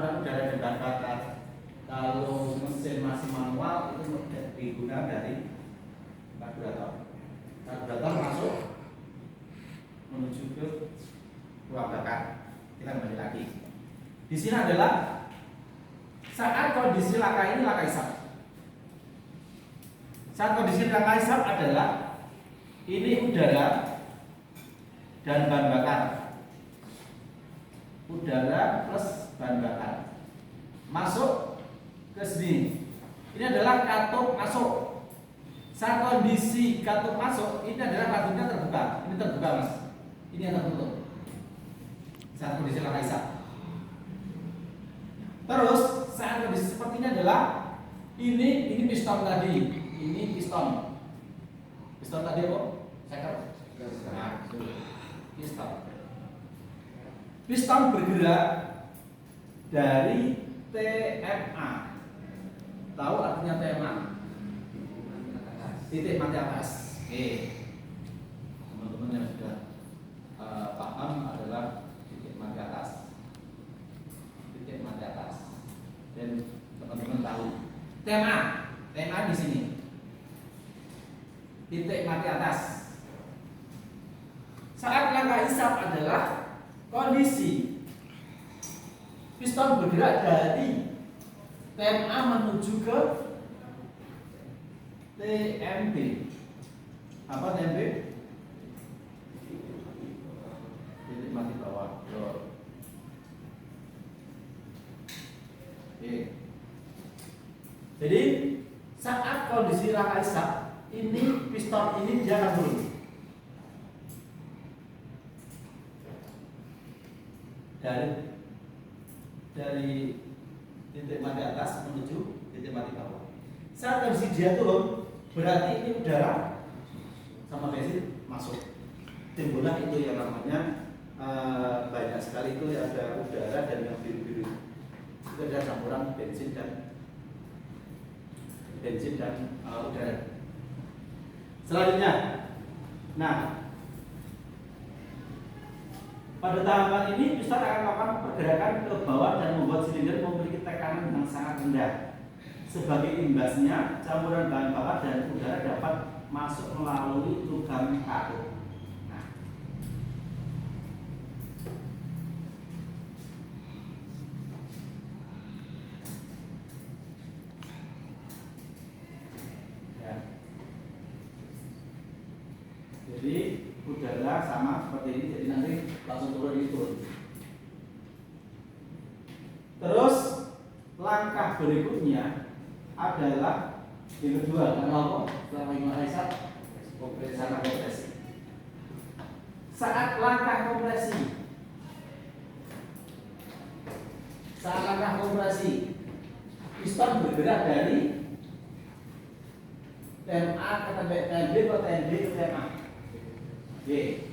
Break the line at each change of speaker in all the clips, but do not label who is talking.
campuran udara dan bahan bakar. Kalau mesin masih manual itu digunakan dari karburator. Karburator masuk menuju ke ruang bakar. Kita kembali lagi. Di sini adalah saat kondisi laka ini laka hisap. Saat kondisi laka hisap adalah ini udara dan bahan bakar. Udara plus bahan bakar masuk ke sini. Ini adalah katup masuk. Saat kondisi katup masuk, ini adalah katupnya terbuka. Ini terbuka, Mas. Ini yang tertutup. Saat kondisi laka hisap. Terus saat kondisi seperti ini adalah ini piston tadi. Ini piston. Piston tadi apa? Seker. Piston. Piston bergerak dari TMA. Tahu artinya TMA? Titik mati atas. Oke. Teman-teman yang sudah paham adalah titik mati atas. Titik mati atas. Dan teman-teman tahu TMA. TMA di sini. Titik mati atas. Saat laka hisap adalah kondisi piston bergerak dari TMA menuju ke TMB. Apa TMB? Titik mati bawah. Oke. Jadi saat kondisi laka hisap ini piston ini dia akan turun. Dari titik mati atas menuju titik mati bawah. Saat kondisi dia turun, berarti ini udara sama bensin masuk. Timbullah itu yang namanya banyak sekali itu ada udara dan yang biru-biru. Itu ada campuran bensin dan udara. Selanjutnya, nah, pada tahapan ini piston akan melakukan pergerakan ke bawah dan membuat silinder memiliki tekanan yang sangat rendah. Sebagai imbasnya, campuran bahan bakar dan udara dapat masuk melalui lubang katup. Nah, ya. Jadi udara sama seperti ini, jadi nanti langsung turun itu. Terus langkah berikutnya adalah yang kedua, karena selama ini hisap kompresi. Saat langkah kompresi, piston bergerak dari TMA ke TMB ke TMB ke TMA. Oke.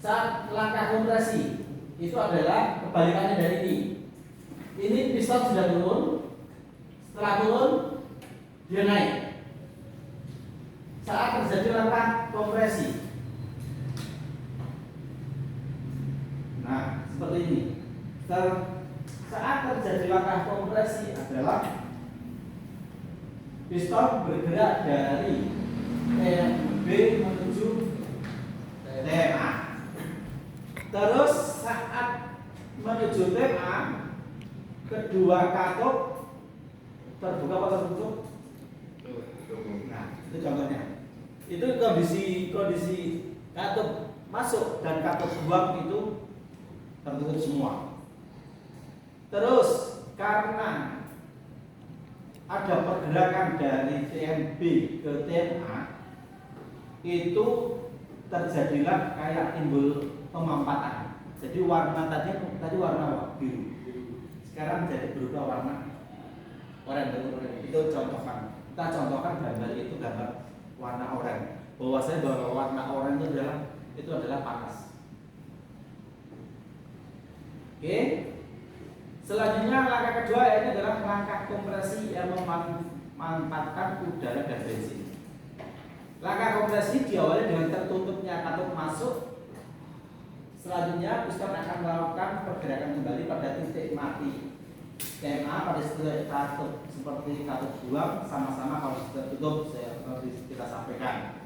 Saat langkah kompresi itu adalah kebalikannya dari ini. Ini piston sudah turun. Setelah turun dia naik. Saat terjadi langkah kompresi, nah seperti ini. Saat terjadi langkah kompresi adalah piston bergerak dari TMB menuju TMA. Terus saat menuju TMA, kedua katup terbuka atau tertutup? Nah, itu contohnya. Itu kondisi katup masuk dan katup buang itu tertutup semua. Terus karena ada pergerakan dari TMB ke TMA, itu terjadilah kayak timbul pemampatan. Jadi warna tadi warna biru, sekarang jadi berubah warna oranye. Itu contohkan. Kita contohkan gambar itu gambar warna oranye. Bahwasanya bahwa warna oranye itu adalah panas. Oke. Selanjutnya langkah kedua yaitu adalah langkah kompresi yang memanfaatkan udara dan bensin. Langkah kompresi diawali dengan tertutupnya katup masuk. Selanjutnya piston akan melakukan pergerakan kembali pada titik mati TMA pada katup seperti katup buang sama-sama kondisi tertutup seperti kita sampaikan,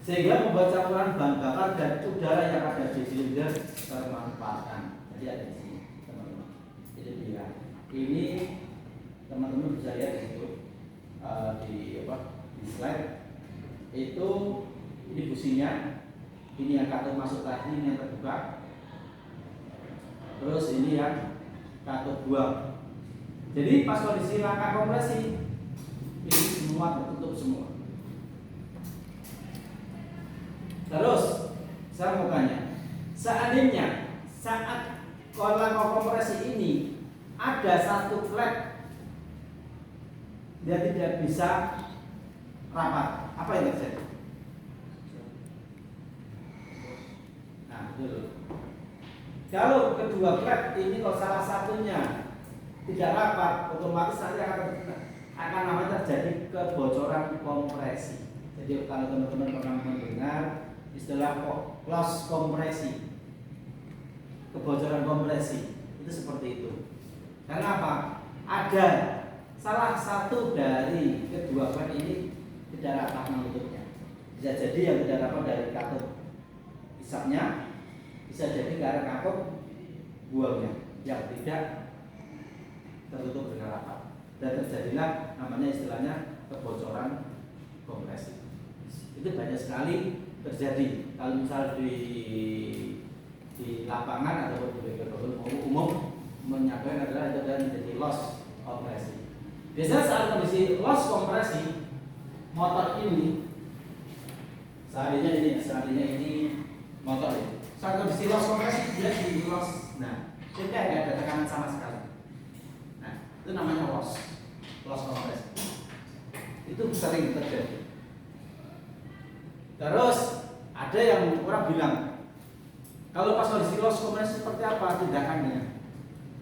sehingga membuat campuran bahan bakar dan udara yang ada di silinder termanfaatkan. Jadi ada di sini teman-teman. Jadi dia ini teman-teman bisa lihat di situ di slide itu, ini businya, ini yang katup masuk tadi, ini yang terbuka, terus ini yang katup buang. Jadi pas kondisi langkah kompresi ini semua tertutup semua. Terus saya mau tanya, seandainya saat langkah kompresi ini ada satu flap dia tidak bisa rapat, apa yang terjadi? Nah, dulu. Kalau kedua flap ini kalau salah satunya tidak rapat, otomatis nanti akan namanya terjadi kebocoran kompresi. Jadi kalau teman-teman pernah mendengar istilah loss kompresi, kebocoran kompresi, itu seperti itu. Karena apa? Ada salah satu dari kedua flap ini tidak rapat menutupnya. Bisa jadi yang tidak rapat dari katup isapnya, bisa jadi karena katup buangnya yang tidak tertutup dengan rapat, dan terjadilah namanya istilahnya kebocoran kompresi. Itu banyak sekali terjadi kalau misal di lapangan atau di umum menyampaikan adalah itu dan menjadi loss kompresi. Biasanya saat kondisi loss kompresi motor ini, seandainya ini motor ini, saat kondisi loss kompresi dia di loss, nah tidak ada tekanan sama sekali. Itu namanya loss kompresi. Itu sering terjadi. Terus ada yang orang bilang kalau pas kondisi loss kompresi seperti apa tindakannya?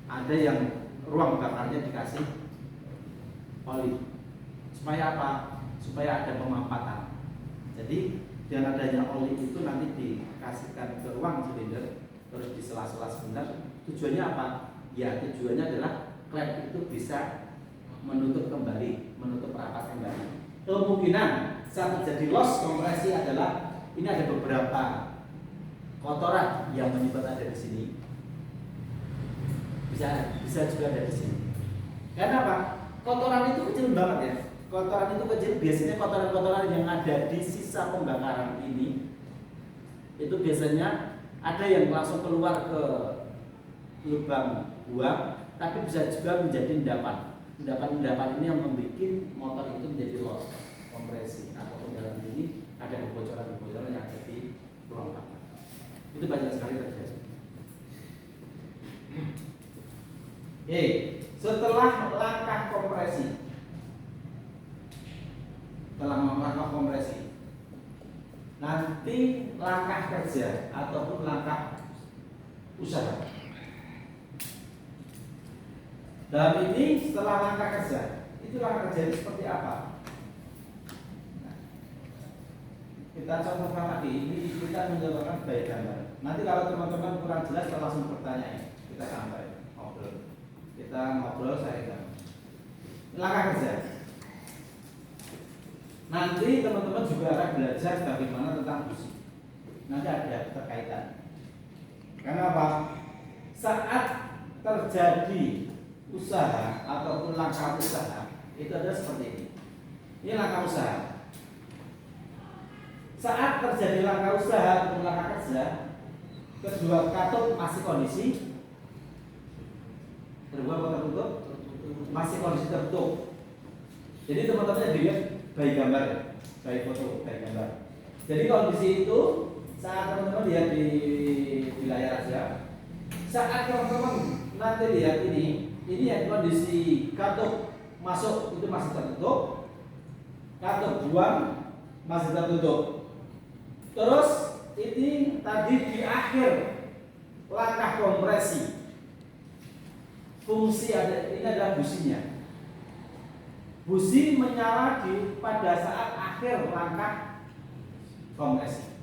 Ada yang ruang bakarnya dikasih oli. Supaya apa? Supaya ada pemampatan. Jadi dengan adanya oli itu nanti dikasihkan ke ruang silinder, terus di sela-sela sebentar. Tujuannya apa? Ya tujuannya adalah klep itu bisa menutup rapat kembali. Kemungkinan saat terjadi loss kompresi adalah ini ada beberapa kotoran yang menyebut ada di sini. Bisa juga ada di sini. Karena apa? Kotoran itu kecil banget ya. Kotoran itu kecil, biasanya kotoran-kotoran yang ada di sisa pembakaran ini itu biasanya ada yang langsung keluar ke lubang buang, tapi bisa juga menjadi endapan. Endapan ini yang membuat motor itu menjadi loss kompresi atau dalam ini ada kebocoran yang ada di ruang bakar. Itu banyak sekali terjadi. Setelah langkah kompresi, nanti langkah kerja ataupun langkah usaha. Dalam ini setelah langkah kerja, itu langkah kerja itu seperti apa? Nah, kita contohkan lagi, ini kita mencobakan baik gambar. Nanti kalau teman-teman kurang jelas, kita langsung bertanya, kita sampai ngobrol. Kita ngobrol saya gambar. Langkah kerja. Nanti teman-teman juga akan belajar bagaimana tentang busi. Nanti ada terkaitan. Karena apa? Saat terjadi usaha ataupun langkah usaha itu adalah seperti ini. Ini langkah usaha. Saat terjadi langkah usaha ataupun langkah kerja, kedua katup masih kondisi terbuka atau tertutup, masih kondisi tertutup. Jadi teman-teman dilihat baik gambar, baik foto, baik gambar. Jadi kondisi itu saat teman-teman lihat di layar aja. Saat teman-teman nanti lihat ini yang kondisi katup masuk itu masih tertutup, katup buang masih tertutup. Terus ini tadi di akhir langkah kompresi, fungsi ini adalah businya. Busi menyala pada saat akhir langkah kompresi.